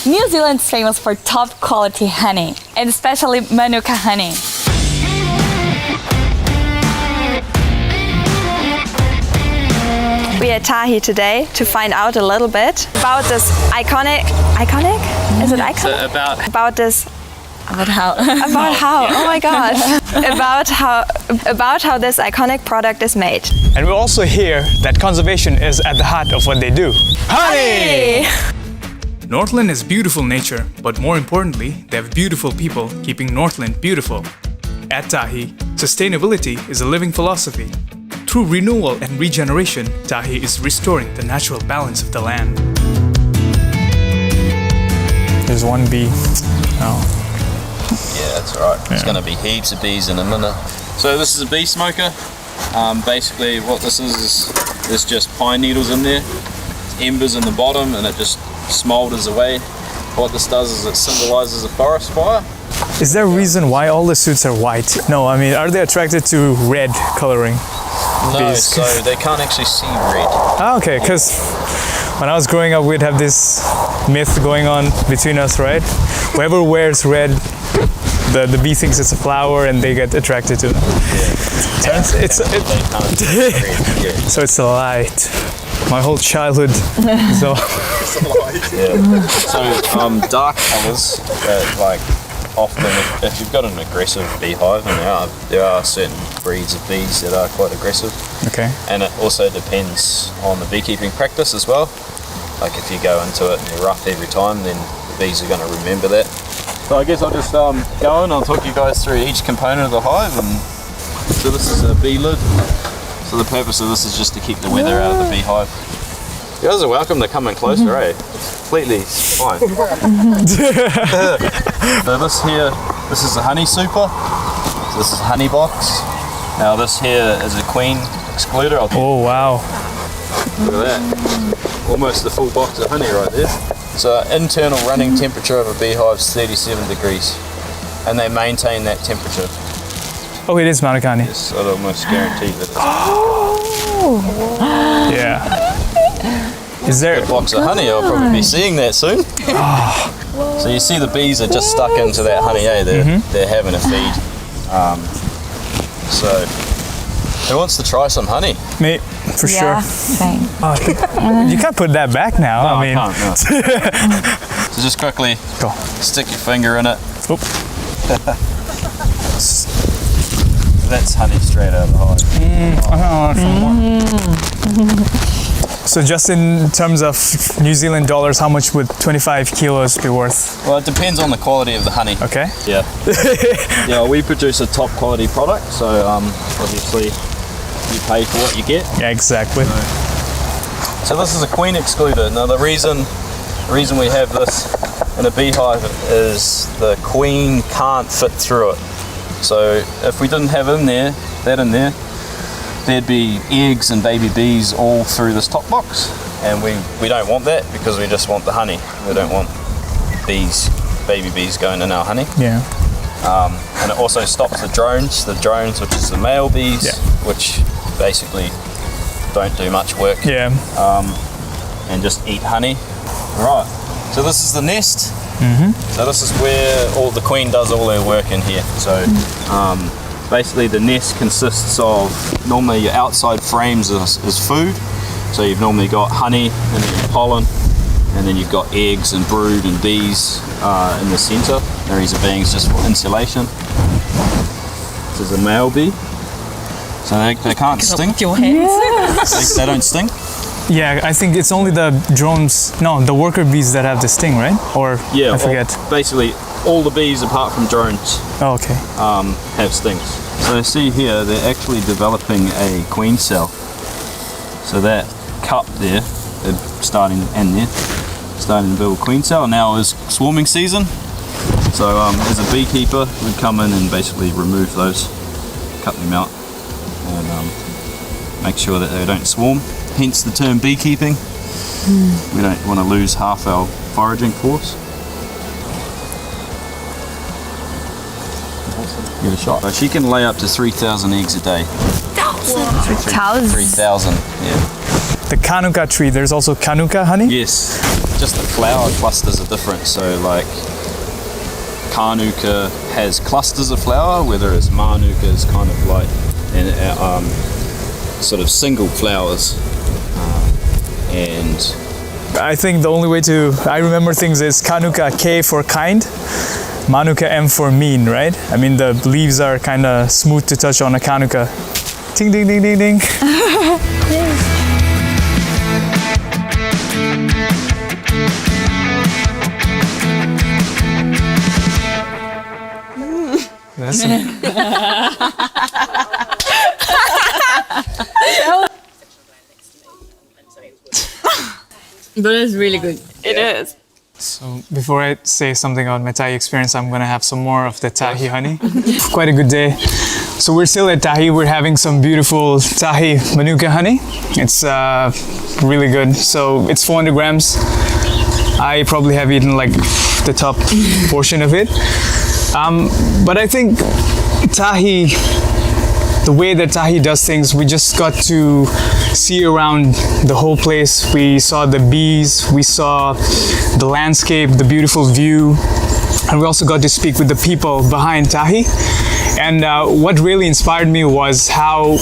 New Zealand's famous for top quality honey, and especially Manuka honey. We are at Tahi today to find out a little bit about this iconic? Is it iconic? About how? Oh my gosh! about how this iconic product is made. And we also hear that conservation is at the heart of what they do. Honey! Northland is beautiful nature, but more importantly, they have beautiful people keeping Northland beautiful. At Tahi, sustainability is a living philosophy. Through renewal and regeneration, Tahi is restoring the natural balance of the land. There's one bee. Oh. Yeah, that's right. Yeah. There's going to be heaps of bees in a minute. So this is a bee smoker. Basically what this is there's just pine needles in there, embers in the bottom, and it just smoulders away. What this does is it symbolises a forest fire. Is there a reason why all the suits are white? No, I mean, are they attracted to red coloring? No, bees? So they can't actually see red. Ah, okay, because when I was growing up, we'd have this myth going on between us, right? Whoever wears red, the bee thinks it's a flower and they get attracted to it. Yeah. So it's a light. My whole childhood. So. Yeah. So dark colours, like often if you've got an aggressive beehive, and there are certain breeds of bees that are quite aggressive. Okay. And it also depends on the beekeeping practice as well. Like if you go into it and you're rough every time, then the bees are going to remember that. So I guess I'll just go and I'll talk you guys through each component of the hive. And so this is a bee lid. So the purpose of this is just to keep the weather out of the beehive. You guys are welcome to come in closer, It's completely fine. So this is a honey super. So this is a honey box. Now this here is a queen excluder. Oh wow. Look at that. Almost a full box of honey right there. So internal running temperature of a beehive is 37 degrees. And they maintain that temperature. Oh, it is Manuka honey. Yes, I'd almost guarantee that. Yeah. Is there a box of honey? I'll probably be seeing that soon. So you see the bees are just stuck into that honey, They're having a feed. So who wants to try some honey? Me, for sure. Same. You can't put that back now. No, I mean, I can't, no. So just quickly stick your finger in it. Oop. That's honey straight out of the hive. So just in terms of New Zealand dollars, how much would 25 kilos be worth? Well, it depends on the quality of the honey. Okay. Yeah. Yeah, we produce a top quality product, so obviously you pay for what you get. Yeah, exactly. So this is a queen excluder. Now the reason we have this in a beehive is the queen can't fit through it. So if we didn't have that in there, there'd be eggs and baby bees all through this top box, and we don't want that because we just want the honey. We don't want baby bees going in our honey. Yeah. And it also stops the drones, which is the male bees, which basically don't do much work. Yeah. And just eat honey. Right. So this is the nest. So this is where all the queen does all her work in here. So basically the nest consists of, normally your outside frames is food. So you've normally got honey and then pollen, and then you've got eggs and brood and bees in the center. The reason being is just for insulation. This is a male bee. So they can't sting. With your hands. They don't sting. Yeah, I think it's only the the worker bees that have the sting, right? Or yeah, I forget. Basically, all the bees apart from drones Oh, okay. have stings. So you see here, they're actually developing a queen cell. So that cup there, they're starting to build a queen cell. Now is swarming season. So as a beekeeper, we'd come in and basically remove those, cut them out, and make sure that they don't swarm. Hence the term beekeeping. We don't want to lose half our foraging force. Get a shot. So she can lay up to 3,000 eggs a day. 3,000? 3,000, yeah. the kanuka tree, there's also kanuka honey? Yes, just the flower clusters are different. So like kanuka has clusters of flower, whereas manuka is kind of like sort of single flowers. And I think the only way I remember things is kanuka K for kind, manuka M for mean, right? I mean, the leaves are kind of smooth to touch on a kanuka. Ding, ding, ding, ding, ding. That's But it's really good. It is. So before I say something about my Tahi experience, I'm gonna have some more of the Tahi honey. Quite a good day. So we're still at Tahi. We're having some beautiful Tahi manuka honey. It's really good. So it's 400 grams. I probably have eaten like the top portion of it. But I think Tahi, the way that Tahi does things, we just got to see around the whole place. We saw the bees, we saw the landscape, the beautiful view, and we also got to speak with the people behind Tahi. And what really inspired me was how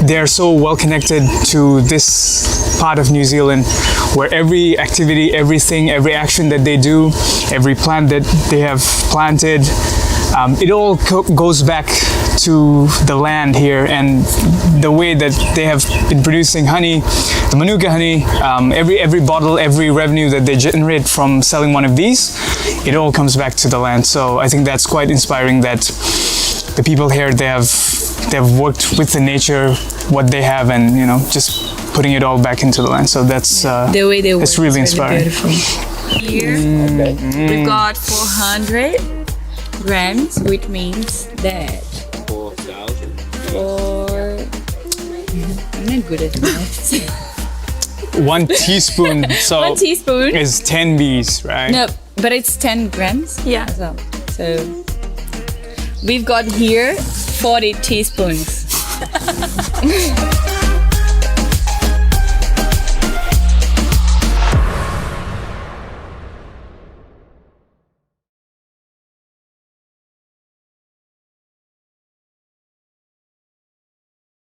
they're so well connected to this part of New Zealand, where every activity, everything, every action that they do, every plant that they have planted, it all goes back to the land here, and the way that they have been producing honey, the manuka honey, every bottle, every revenue that they generate from selling one of these, it all comes back to the land. So I think that's quite inspiring that the people here, they have worked with the nature, what they have, and just putting it all back into the land. So that's The way they work it's really inspiring. beautiful. Here we've got 400 grams, which means that 4,000. I'm not good at maths. 1 teaspoon, so 1 teaspoon. is 10 bees, right? No, but it's 10 grams. Yeah. So we've got here 40 teaspoons.